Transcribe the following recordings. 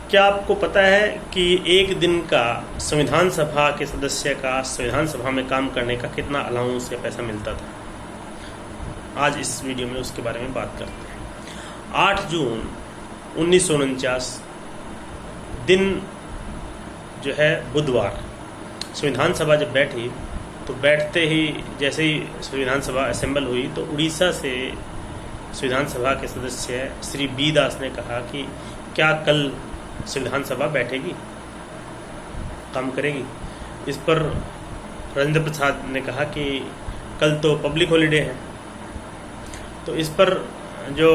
क्या आपको पता है कि एक दिन का संविधान सभा के सदस्य का संविधान सभा में काम करने का कितना अलाउंस या पैसा मिलता था? आज इस वीडियो में उसके बारे में बात करते हैं। 8 जून 1949 दिन जो है बुधवार, संविधान सभा जब बैठी तो बैठते ही जैसे ही संविधान सभा असेंबल हुई तो उड़ीसा से संविधान सभा के सदस्य श्री बी दास ने कहा कि क्या कल संविधान सभा बैठेगी, काम करेगी? इस पर राजेंद्र प्रसाद ने कहा कि कल तो पब्लिक हॉलीडे है। तो इस पर जो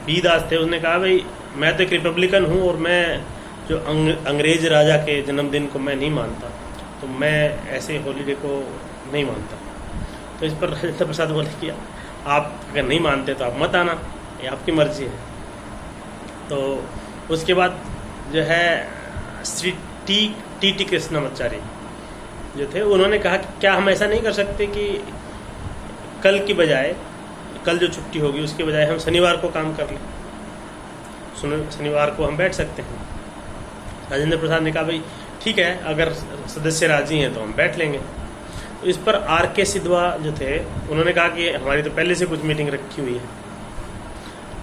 बी दास थे उसने कहा भाई मैं तो एक रिपब्लिकन हूँ और मैं जो अंग्रेज राजा के जन्मदिन को मैं नहीं मानता, तो मैं ऐसे हॉलीडे को नहीं मानता। तो इस पर राजेंद्र प्रसाद बोले कि आप अगर नहीं मानते तो आप मत आना, ये आपकी मर्जी है। तो उसके बाद जो है श्री टी कृष्णमाचारी जो थे उन्होंने कहा कि क्या हम ऐसा नहीं कर सकते कि कल की बजाय, कल जो छुट्टी होगी उसके बजाय हम शनिवार को काम कर लें, शनिवार को हम बैठ सकते हैं। राजेंद्र प्रसाद ने कहा भाई ठीक है, अगर सदस्य राजी हैं तो हम बैठ लेंगे। तो इस पर R.K. सिद्धवा जो थे उन्होंने कहा कि हमारी तो पहले से कुछ मीटिंग रखी हुई है,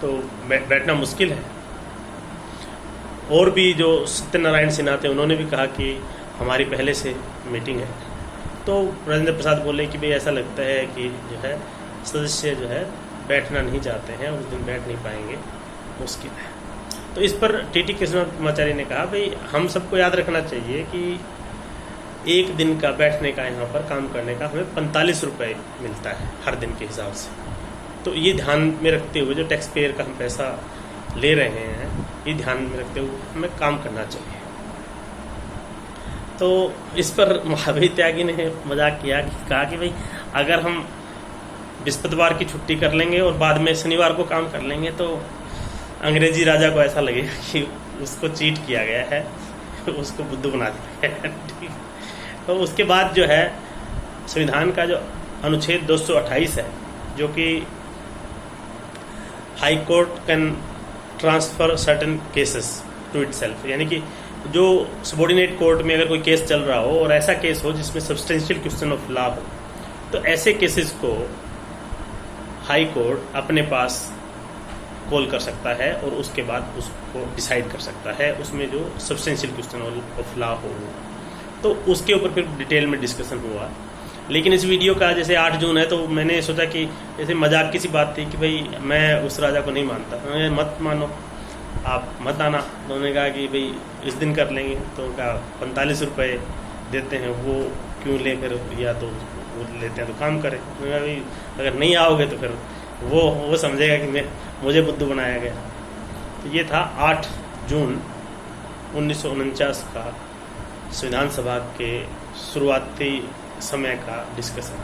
तो बैठना मुश्किल है। और भी जो सत्यनारायण सिन्हा थे उन्होंने भी कहा कि हमारी पहले से मीटिंग है। तो राजेंद्र प्रसाद बोले कि भाई ऐसा लगता है कि जो है सदस्य जो है बैठना नहीं चाहते हैं, उस दिन बैठ नहीं पाएंगे, मुश्किल है। तो इस पर टी कृष्णमाचारी ने कहा भाई हम सबको याद रखना चाहिए कि एक दिन का बैठने का, यहाँ पर काम करने का हमें 45 रुपये मिलता है हर दिन के हिसाब से। तो ये ध्यान में रखते हुए जो टैक्स पेयर का हम पैसा ले रहे हैं, ये ध्यान में रखते हुए हमें काम करना चाहिए। तो इस पर महावीर त्यागी ने मजाक किया कि कहा कि भाई अगर हम बृहस्पतिवार की छुट्टी कर लेंगे और बाद में शनिवार को काम कर लेंगे तो अंग्रेजी राजा को ऐसा लगेगा कि उसको चीट किया गया है, उसको बुद्धू बना दिया है। ठीक। तो उसके बाद जो है संविधान का जो अनुच्छेद 228 है, जो कि high court can transfer certain cases to itself, यानी कि जो सबॉर्डिनेट कोर्ट में अगर कोई केस चल रहा हो और ऐसा केस हो जिसमें सब्सटेंशियल क्वेश्चन ऑफ लॉ हो, तो ऐसे केसेस को हाई कोर्ट अपने पास कॉल कर सकता है और उसके बाद उसको डिसाइड कर सकता है, उसमें जो सब्सटेंशियल क्वेश्चन ऑफ लॉ हो। तो उसके ऊपर फिर डिटेल में डिस्कशन हुआ। लेकिन इस वीडियो का जैसे 8 जून है तो मैंने सोचा कि जैसे मजाक की सी बात थी कि भाई मैं उस राजा को नहीं मानता, मैं मत मानो, आप मत आना। तो उन्होंने कहा कि भाई इस दिन कर लेंगे। तो उनका 45 रुपये देते हैं, वो क्यों ले, फिर या तो वो लेते हैं तो काम करें। उन्होंने कहा भाई अगर नहीं आओगे तो फिर वो समझेगा कि मुझे बुद्धू बनाया गया। तो ये था 8 जून 1949 का संविधान सभा के शुरुआती समय का डिस्कशन।